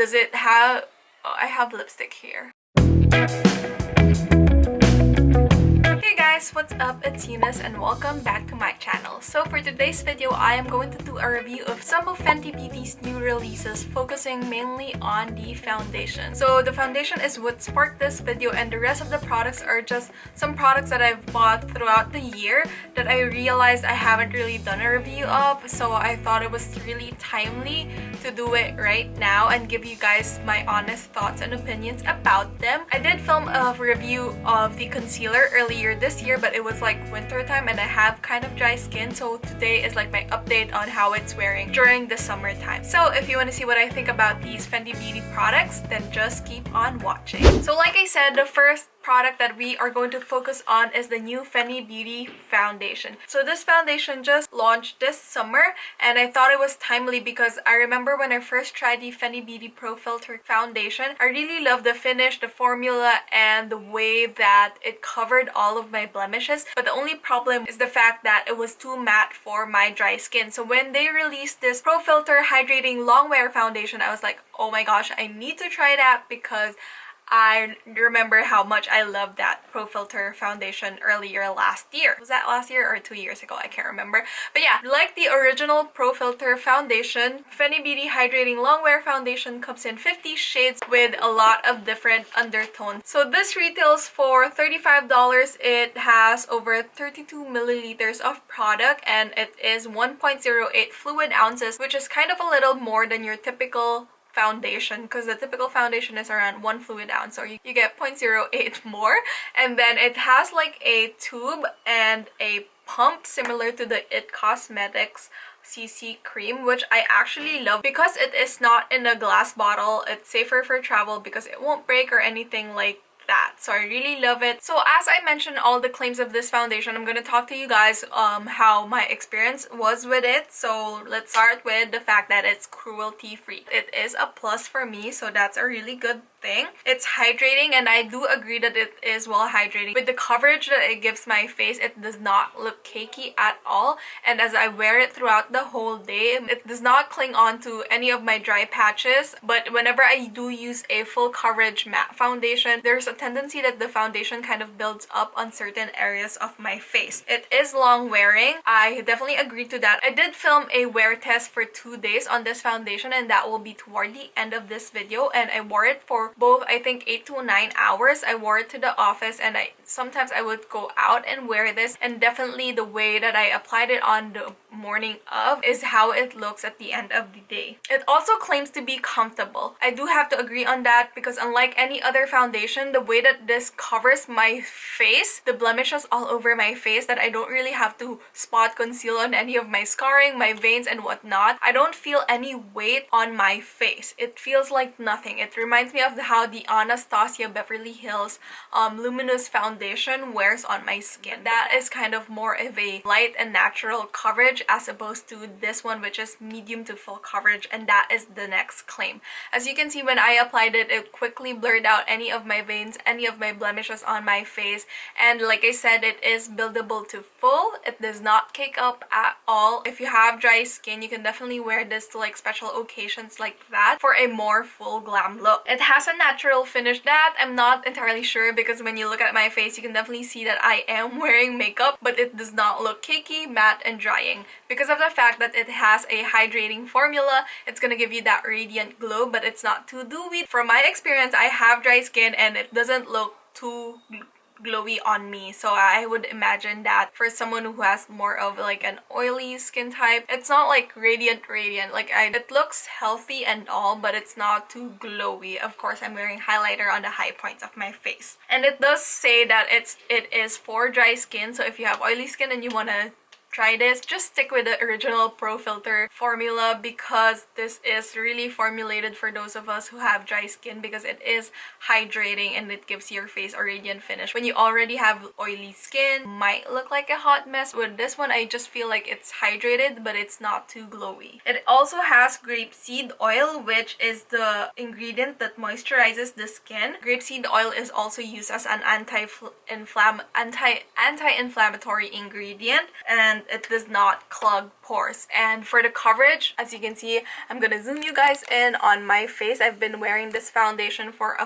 Does it have... Oh, I have lipstick here. Hey guys, what's up? It's Eunice and welcome back to my channel. So for today's video, I am going to do a review of some of Fenty Beauty's new releases, focusing mainly on the foundation. So the foundation is what sparked this video, and the rest of the products are just some products that I've bought throughout the year that I realized I haven't really done a review of. So I thought it was really timely to do it right now and give you guys my honest thoughts and opinions about them. I did film a review of the concealer earlier this year, but it was like winter time and I have kind of dry skin, so today is like my update on how it's wearing during the summertime. So if you want to see what I think about these Fenty Beauty products, then just keep on watching. So like I said, the first product that we are going to focus on is the new Fenty Beauty foundation. So this foundation just launched this summer and I thought it was timely because I remember when I first tried the Fenty Beauty Pro Filter foundation, I really loved the finish, the formula, and the way that it covered all of my blemishes. But the only problem is the fact that it was too matte for my dry skin. So when they released this Pro Filter Hydrating Long Wear Foundation, I was like, oh my gosh, I need to try that because I remember how much I loved that Pro Filter foundation earlier last year. Was that last year or 2 years ago? I can't remember. But yeah, like the original Pro Filter foundation, Fenty Beauty Hydrating Long Wear Foundation comes in 50 shades with a lot of different undertones. So this retails for $35. It has over 32 milliliters of product and it is 1.08 fluid ounces, which is kind of a little more than your typical foundation, because the typical foundation is around 1 fluid ounce, so you get 0.08 more. And then it has like a tube and a pump similar to the It Cosmetics CC cream, which I actually love because it is not in a glass bottle. It's safer for travel because it won't break or anything like that, so I really love it. So as I mentioned all the claims of this foundation, I'm going to talk to you guys how my experience was with it. So let's start with the fact that it's cruelty free. It is a plus for me, so that's a really good thing. It's hydrating and I do agree that it is well hydrating. With the coverage that it gives my face, it does not look cakey at all, and as I wear it throughout the whole day, it does not cling on to any of my dry patches. But whenever I do use a full coverage matte foundation, there's a tendency that the foundation kind of builds up on certain areas of my face. It is long wearing. I definitely agree to that. I did film a wear test for 2 days on this foundation and that will be toward the end of this video, and I wore it for both, I think, 8 to 9 hours. I wore it to the office and sometimes I would go out and wear this, and definitely the way that I applied it on the morning of is how it looks at the end of the day. It also claims to be comfortable. I do have to agree on that because unlike any other foundation, the way that this covers my face, the blemishes all over my face, that I don't really have to spot conceal on any of my scarring, my veins and whatnot. I don't feel any weight on my face. It feels like nothing. It reminds me of how the Anastasia Beverly Hills Luminous foundation wears on my skin. That is kind of more of a light and natural coverage as opposed to this one, which is medium to full coverage, and that is the next claim. As you can see, when I applied it, it quickly blurred out any of my veins, any of my blemishes on my face, and like I said, it is buildable to full. It does not cake up at all. If you have dry skin, you can definitely wear this to like special occasions like that for a more full glam look. It has a natural finish that I'm not entirely sure, because when you look at my face, you can definitely see that I am wearing makeup, but it does not look cakey, matte, and drying. Because of the fact that it has a hydrating formula, it's gonna give you that radiant glow, but it's not too dewy. From my experience, I have dry skin and it doesn't look too glowy on me, so I would imagine that for someone who has more of like an oily skin type, it's not like radiant like it looks healthy and all, but it's not too glowy. Of course, I'm wearing highlighter on the high points of my face, and it does say that it is for dry skin, so if you have oily skin and you want to try this, just stick with the original Pro Filter formula, because this is really formulated for those of us who have dry skin, because it is hydrating and it gives your face a radiant finish. When you already have oily skin, might look like a hot mess. With this one, I just feel like it's hydrated, but it's not too glowy. It also has grapeseed oil, which is the ingredient that moisturizes the skin. Grapeseed oil is also used as an anti-inflammatory ingredient, and and it does not clog pores. And for the coverage, as you can see, I'm gonna zoom you guys in on my face. I've been wearing this foundation for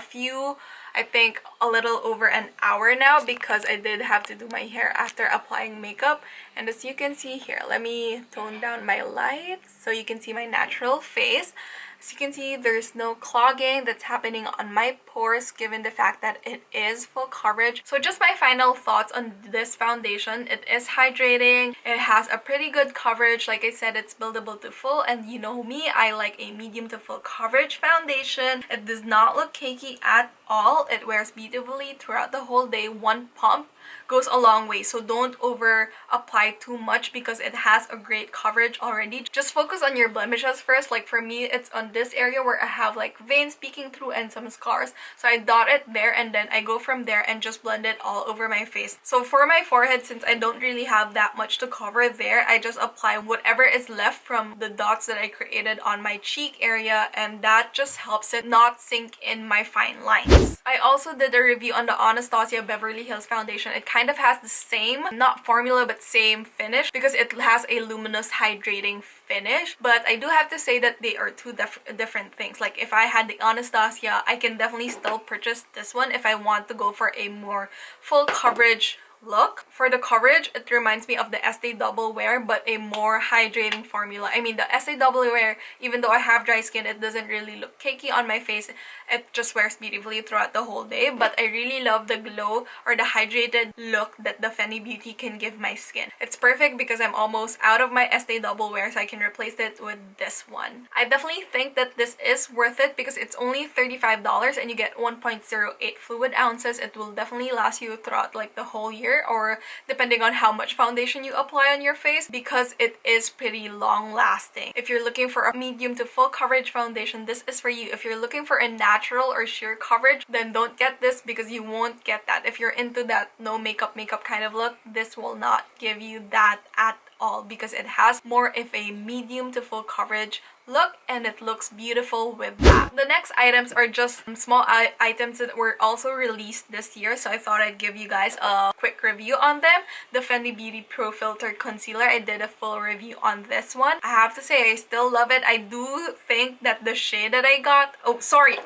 I think a little over an hour now, because I did have to do my hair after applying makeup. And as you can see here, let me tone down my lights so you can see my natural face. As you can see, there's no clogging that's happening on my pores given the fact that it is full coverage. So just my final thoughts on this foundation. It is hydrating. It has a pretty good coverage. Like I said, it's buildable to full, and you know me, I like a medium to full coverage foundation. It does not look cakey at all. It wears beautifully throughout the whole day. One pump goes a long way, so don't over apply too much because it has a great coverage already. Just focus on your blemishes first. Like for me, it's on this area where I have like veins peeking through and some scars, so I dot it there and then I go from there and just blend it all over my face. So for my forehead, since I don't really have that much to cover there, I just apply whatever is left from the dots that I created on my cheek area, and that just helps it not sink in my fine lines. I also did a review on the Anastasia Beverly Hills foundation. It kind of has the same, not formula, but same finish because it has a luminous hydrating finish. But I do have to say that they are two different things. Like if I had the Anastasia, I can definitely still purchase this one if I want to go for a more full coverage look. For the coverage, it reminds me of the Estee Double Wear, but a more hydrating formula. I mean, the Estee Double Wear, even though I have dry skin, it doesn't really look cakey on my face. It just wears beautifully throughout the whole day. But I really love the glow or the hydrated look that the Fenty Beauty can give my skin. It's perfect because I'm almost out of my Estee Double Wear, so I can replace it with this one. I definitely think that this is worth it because it's only $35 and you get 1.08 fluid ounces. It will definitely last you throughout like the whole year, or depending on how much foundation you apply on your face, because it is pretty long lasting. If you're looking for a medium to full coverage foundation, this is for you. If you're looking for a natural or sheer coverage, then don't get this because you won't get that. If you're into that no makeup kind of look, this will not give you that at all because it has more of a medium to full coverage look, and it looks beautiful with that. The next items are just small items that were also released this year, so I thought I'd give you guys a quick review on them. The Fenty Beauty Pro Filter Concealer, I did a full review on this one. I have to say I still love it. I do think that the shade that I got, oh sorry,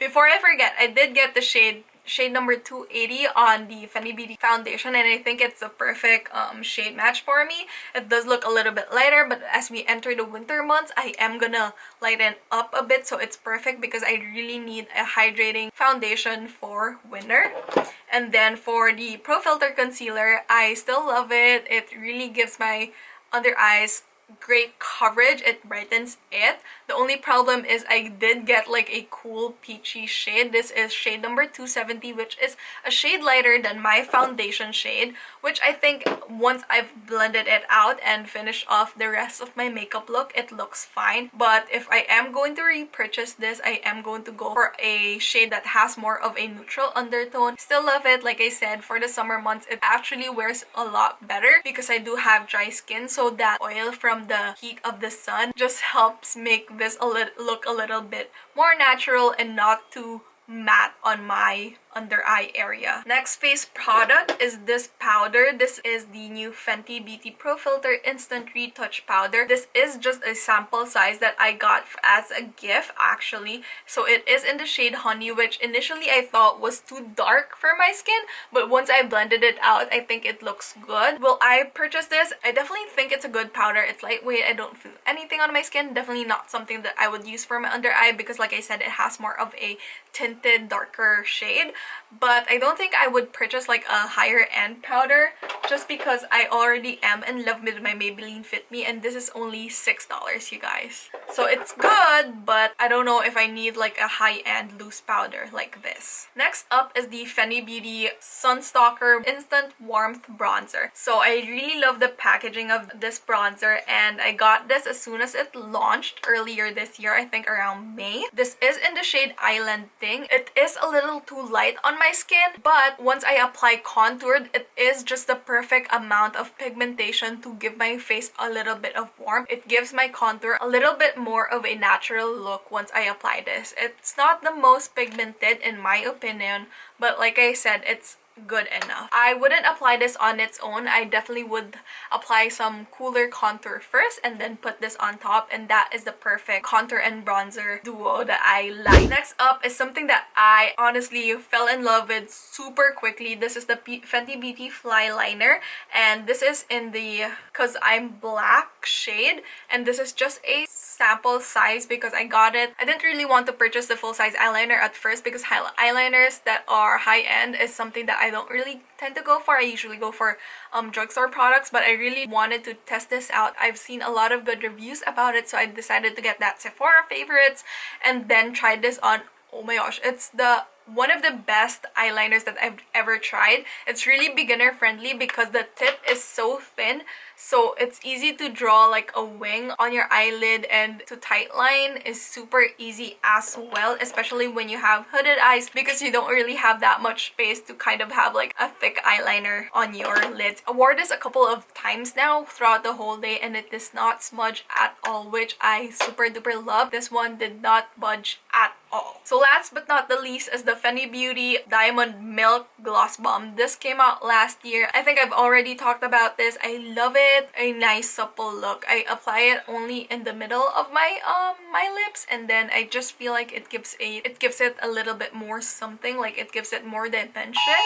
before I forget, I did get the shade number 280 on the Fenty Beauty foundation, and I think it's a perfect shade match for me. It does look a little bit lighter, but as we enter the winter months, I am gonna lighten up a bit, so it's perfect because I really need a hydrating foundation for winter. And then for the Pro Filter Concealer, I still love it. It really gives my under eyes great coverage. It brightens it. The only problem is I did get like a cool peachy shade. This is shade number 270, which is a shade lighter than my foundation shade, which I think once I've blended it out and finished off the rest of my makeup look, it looks fine. But if I am going to repurchase this, I am going to go for a shade that has more of a neutral undertone. Still love it. Like I said, for the summer months, it actually wears a lot better because I do have dry skin, so that oil from the heat of the sun just helps make this look a little bit more natural and not too matte on my under eye area. Next face product is this powder. This is the new Fenty Beauty Pro Filter Instant Retouch Powder. This is just a sample size that I got as a gift actually. So it is in the shade Honey, which initially I thought was too dark for my skin, but once I blended it out, I think it looks good. Will I purchase this? I definitely think it's a good powder. It's lightweight. I don't feel anything on my skin. Definitely not something that I would use for my under eye because like I said, it has more of a tinted darker shade. But I don't think I would purchase like a higher end powder just because I already am in love with my Maybelline Fit Me, and this is only $6, you guys. So it's good, but I don't know if I need like a high-end loose powder like this. Next up is the Fenty Beauty Sunstalker Instant Warmth Bronzer. So I really love the packaging of this bronzer, and I got this as soon as it launched earlier this year, I think around May. This is in the shade Island Thing. It is a little too light on my skin, but once I apply contoured, it is just the perfect amount of pigmentation to give my face a little bit of warmth. It gives my contour a little bit more of a natural look once I apply this. It's not the most pigmented in my opinion, but like I said, it's good enough. I wouldn't apply this on its own. I definitely would apply some cooler contour first and then put this on top, and that is the perfect contour and bronzer duo that I like. Next up is something that I honestly fell in love with super quickly. This is the Fenty Beauty Fly Liner, and this is in the Cause I'm Black shade, and this is just a sample size because I got it. I didn't really want to purchase the full size eyeliner at first because eyeliners that are high-end is something that I don't really tend to go for. I usually go for drugstore products, but I really wanted to test this out. I've seen a lot of good reviews about it, so I decided to get that Sephora favorites and then tried this on. Oh my gosh, it's one of the best eyeliners that I've ever tried. It's really beginner friendly because the tip is so thin, so it's easy to draw like a wing on your eyelid, and to tightline is super easy as well, especially when you have hooded eyes because you don't really have that much space to kind of have like a thick eyeliner on your lids. I wore this a couple of times now throughout the whole day and it does not smudge at all, which I super duper love. This one did not budge at all. So last but not the least is the Fenty Beauty Diamond Milk Gloss Bomb. This came out last year. I think I've already talked about this. I love it. A nice supple look. I apply it only in the middle of my my lips, and then I just feel like it gives it a little bit more something, like it gives it more dimension.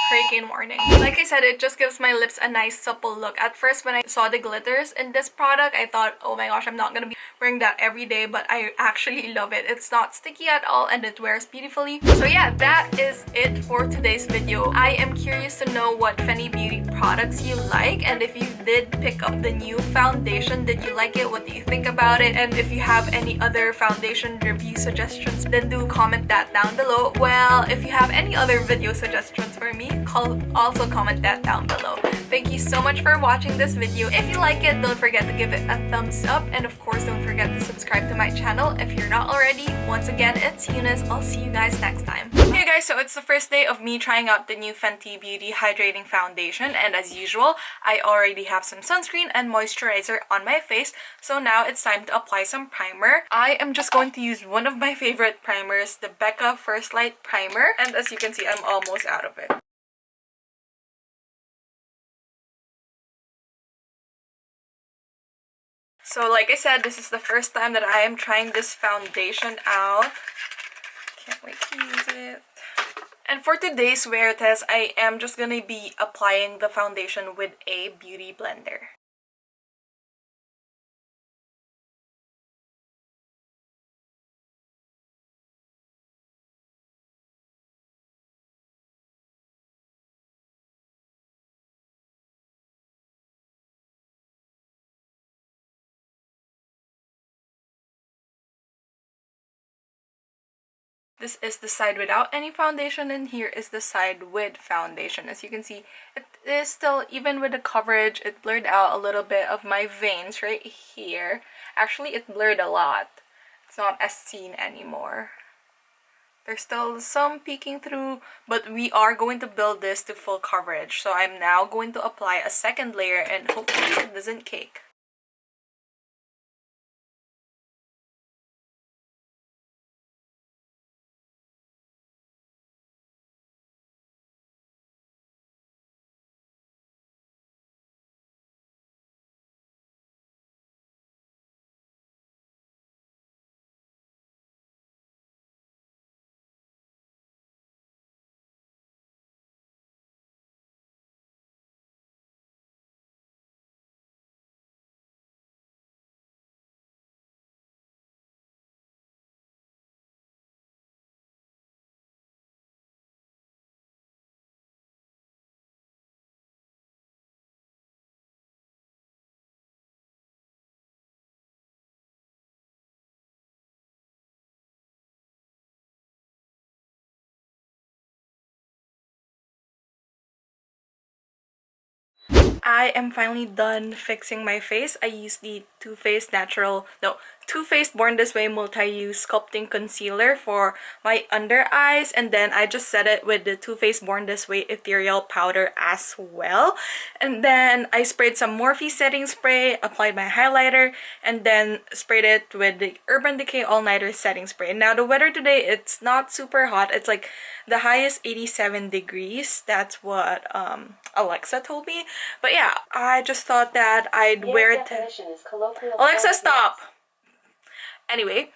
Hurricane warning. Like I said, it just gives my lips a nice supple look. At first when I saw the glitters in this product, I thought, oh my gosh, I'm not gonna be wearing that every day, but I actually love it. It's not sticky at all and it wears beautifully. So yeah, that is it for today's video. I am curious to know what Fenty Beauty products you like, and if you did pick up the new foundation, did you like it? What do you think about it? And if you have any other foundation review suggestions, then do comment that down below. Well, if you have any other video suggestions for me, also comment that down below. Thank you so much for watching this video. If you like it, don't forget to give it a thumbs up, and of course don't forget to subscribe to my channel if you're not already. Once again, it's Eunice. I'll see you guys next time. Hey guys, so it's the first day of me trying out the new Fenty Beauty Hydrating Foundation, and as usual, I already have some sunscreen and moisturizer on my face, so now it's time to apply some primer. I am just going to use one of my favorite primers, the Becca First Light Primer, and as you can see, I'm almost out of it. So like I said, this is the first time that I am trying this foundation out. Can't wait to use it. And for today's wear test, I am just gonna be applying the foundation with a beauty blender. This is the side without any foundation, and here is the side with foundation. As you can see, it is still, even with the coverage, it blurred out a little bit of my veins right here. Actually, it blurred a lot. It's not as seen anymore. There's still some peeking through, but we are going to build this to full coverage. So I'm now going to apply a second layer and hopefully it doesn't cake. I am finally done fixing my face. I used the Too Faced Born This Way Multi-Use Sculpting Concealer for my under eyes, and then I just set it with the Too Faced Born This Way Ethereal Powder as well. And then I sprayed some Morphe setting spray, applied my highlighter, and then sprayed it with the Urban Decay All Nighter setting spray. Now the weather today, it's not super hot. It's like the highest 87 degrees. That's what Alexa told me. But yeah, I just thought that I'd wear it. Alexa, stop! Anyway,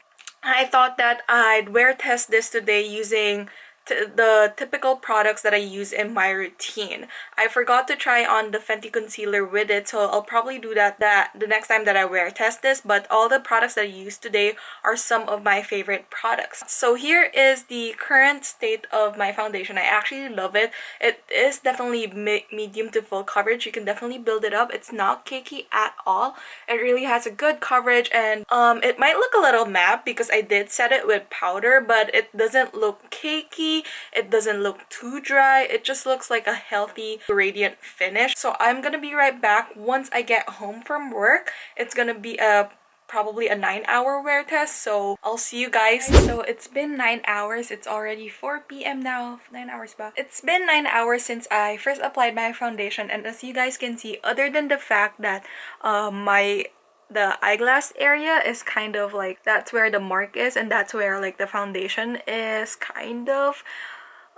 I thought that I'd wear test this today using the typical products that I use in my routine. I forgot to try on the Fenty concealer with it, so I'll probably do that the next time that I wear test this. But all the products that I use today are some of my favorite products. So here is the current state of my foundation. I actually love it. It is definitely medium to full coverage. You can definitely build it up. It's not cakey at all. It really has a good coverage, and it might look a little matte because I did set it with powder, but it doesn't look cakey. It doesn't look too dry. It just looks like a healthy, radiant finish. So I'm gonna be right back once I get home from work. It's gonna be probably a 9-hour wear test, so I'll see you guys. So it's been 9 hours. It's already 4 p.m. now. 9 hours back. It's been 9 hours since I first applied my foundation, and as you guys can see, other than the fact that the eyeglass area is kind of like, that's where the mark is, and that's where like the foundation is kind of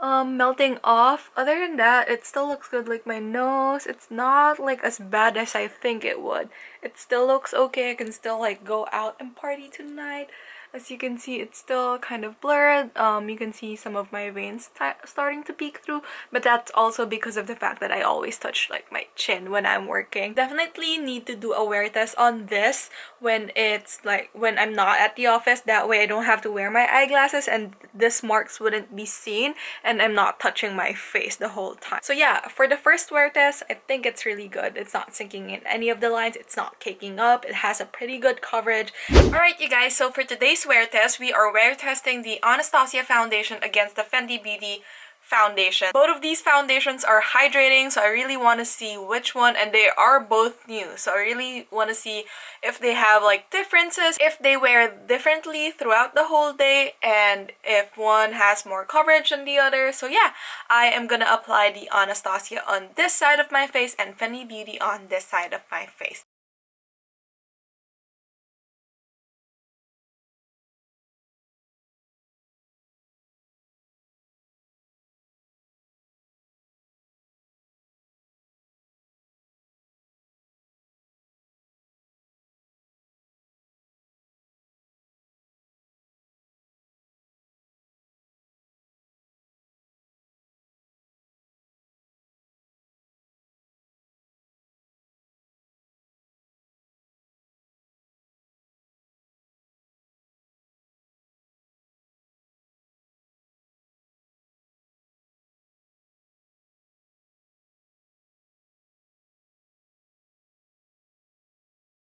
melting off. Other than that, it still looks good. Like my nose, it's not like as bad as I think it would. It still looks okay. I can still like go out and party tonight. As you can see, it's still kind of blurred. You can see some of my veins starting to peek through, but that's also because of the fact that I always touch like my chin when I'm working. Definitely need to do a wear test on this when it's like when I'm not at the office. That way I don't have to wear my eyeglasses and this marks wouldn't be seen, and I'm not touching my face the whole time. So yeah, for the first wear test, I think it's really good. It's not sinking in any of the lines. It's not caking up. It has a pretty good coverage. Alright you guys, so for today's wear test, we are wear testing the Anastasia foundation against the Fenty Beauty foundation. Both of these foundations are hydrating, so I really want to see which one, and they are both new, so I really want to see if they have like differences, if they wear differently throughout the whole day, and if one has more coverage than the other. So yeah, I am gonna apply the Anastasia on this side of my face and Fenty Beauty on this side of my face.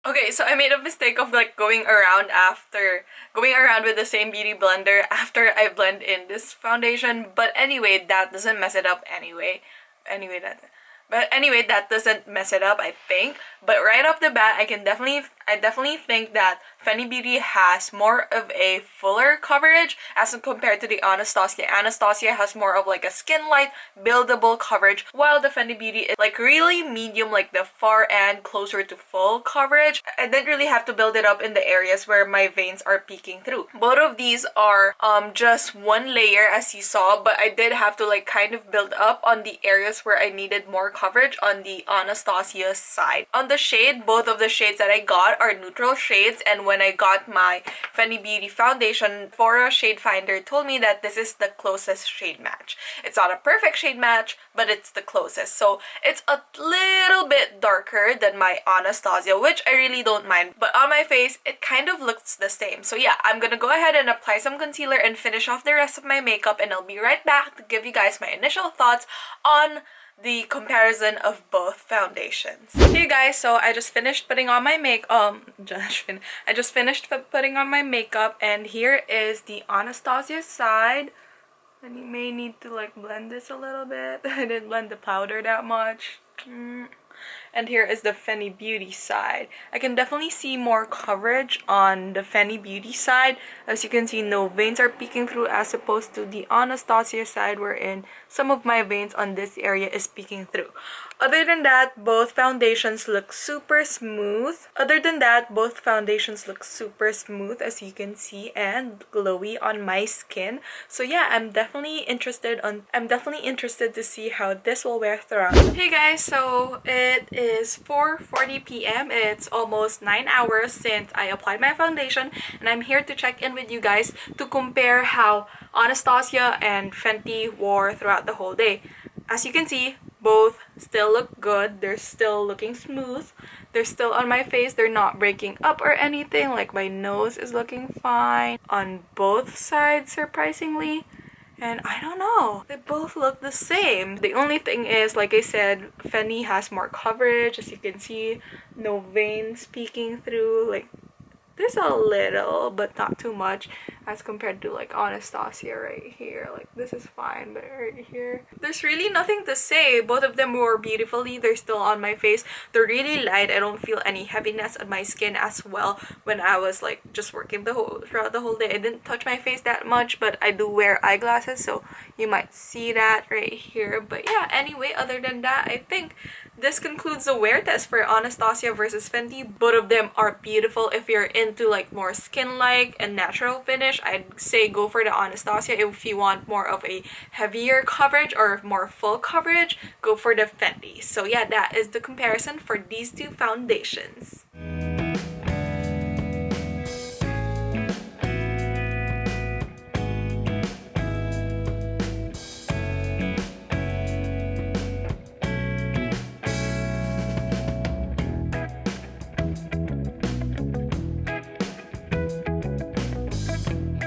Okay, so I made a mistake of like going around with the same beauty blender after I blend in this foundation, but anyway, that doesn't mess it up anyway. That doesn't mess it up, I think. But right off the bat, I definitely think that Fenty Beauty has more of a fuller coverage as compared to the Anastasia. Anastasia has more of like a skin light, buildable coverage, while the Fenty Beauty is like really medium, like the far end, closer to full coverage. I didn't really have to build it up in the areas where my veins are peeking through. Both of these are just one layer, as you saw, but I did have to like kind of build up on the areas where I needed more coverage on the Anastasia side. On the shade, both of the shades that I got are neutral shades, and when I got my Fenty Beauty foundation, Fora Shade Finder told me that this is the closest shade match. It's not a perfect shade match, but it's the closest. So it's a little bit darker than my Anastasia, which I really don't mind, but on my face it kind of looks the same. So yeah, I'm gonna go ahead and apply some concealer and finish off the rest of my makeup, and I'll be right back to give you guys my initial thoughts on the comparison of both foundations. Hey guys, so I just finished putting on my I just finished putting on my makeup, and here is the Anastasia side. And you may need to like blend this a little bit. I didn't blend the powder that much. and here is the Fenty Beauty side. I can definitely see more coverage on the Fenty Beauty side. As you can see, no veins are peeking through as opposed to the Anastasia side wherein some of my veins on this area is peeking through. Other than that, both foundations look super smooth. As you can see, and glowy on my skin. So yeah, I'm definitely interested to see how this will wear throughout. Hey guys, so it is 4:40 p.m. It's almost 9 hours since I applied my foundation, and I'm here to check in with you guys to compare how Anastasia and Fenty wore throughout the whole day. As you can see, both still look good. They're still looking smooth. They're still on my face. They're not breaking up or anything. Like, my nose is looking fine on both sides, surprisingly. And I don't know. They both look the same. The only thing is, like I said, Fenty has more coverage. As you can see, no veins peeking through. Like, there's a little, but not too much as compared to like Anastasia right here. Like, this is fine, but right here, there's really nothing to say. Both of them wore beautifully. They're still on my face. They're really light. I don't feel any heaviness on my skin as well when I was like just working throughout the whole day. I didn't touch my face that much, but I do wear eyeglasses, so you might see that right here. But yeah, anyway, other than that, I think this concludes the wear test for Anastasia versus Fenty. Both of them are beautiful. If you're into like more skin-like and natural finish, I'd say go for the Anastasia. If you want more of a heavier coverage or more full coverage, go for the Fenty. So yeah, that is the comparison for these two foundations.